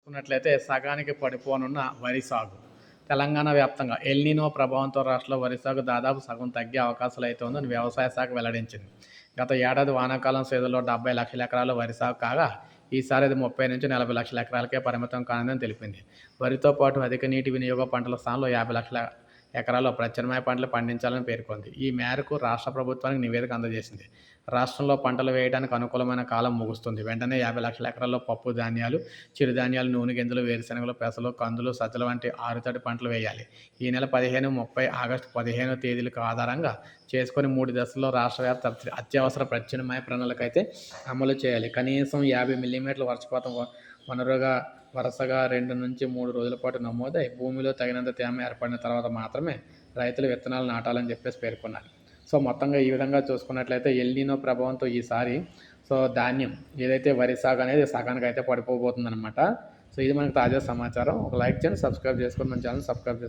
చూసుకున్నట్లయితే సగానికి పడిపోనున్న వరి సాగు. తెలంగాణ వ్యాప్తంగా ఎల్నినో ప్రభావంతో రాష్ట్రంలో వరి సాగు దాదాపు సగం తగ్గే అవకాశాలు అయితే ఉందని వ్యవసాయ శాఖ వెల్లడించింది. గత ఏడాది వానాకాలం సీజన్లో 70 లక్షల ఎకరాలు వరి సాగు కాగా ఈసారి అది 30 నుంచి 40 లక్షల ఎకరాలకే పరిమితం కానుందని తెలిపింది. వరితో పాటు అధిక నీటి వినియోగ పంటల స్థానంలో 50 లక్షల ఎకరాల్లో ప్రత్యామ్నాయ పంటలు పండించాలని పేర్కొంది. ఈ మేరకు రాష్ట్ర ప్రభుత్వానికి నివేదిక అందజేసింది. రాష్ట్రంలో పంటలు వేయడానికి అనుకూలమైన కాలం ముగుస్తుంది. వెంటనే 50 లక్షల ఎకరాల్లో పప్పు ధాన్యాలు, చిరుధాన్యాలు, నూనె గింజలు, వేరుశెనగలు, పెసలు, కందులు, సజ్జలు వంటి ఆరుతడి పంటలు వేయాలి. ఈ నెల 15, 30, ఆగస్టు 15 తేదీలకు ఆధారంగా చేసుకొని 3 దశల్లో రాష్ట్ర వ్యాప్త అత్యవసర ప్రత్యామ్నాయ ప్రణాళిక అయితే అమలు చేయాలి. కనీసం 50 మిల్లీమీటర్ల వర్షపాతం వరుసగా 2 నుంచి 3 రోజుల పాటు నమోదై భూమిలో తగినంత తేమ ఏర్పడిన తర్వాత మాత్రమే రైతులు విత్తనాలు నాటాలని పేర్కొన్నారు. సో మొత్తంగా ఈ విధంగా చూసుకున్నట్లయితే ఎల్నినో ప్రభావంతో ఈసారి ధాన్యం ఏదైతే వరి సాగు అనేది సగానికి అయితే పడిపోబోతుందన్నమాట. సో ఇది మనకు తాజా సమాచారం. ఒక లైక్ చేయండి, సబ్స్క్రైబ్ చేసుకొని మన ఛానల్ సబ్స్క్రైబ్ చేసుకోండి.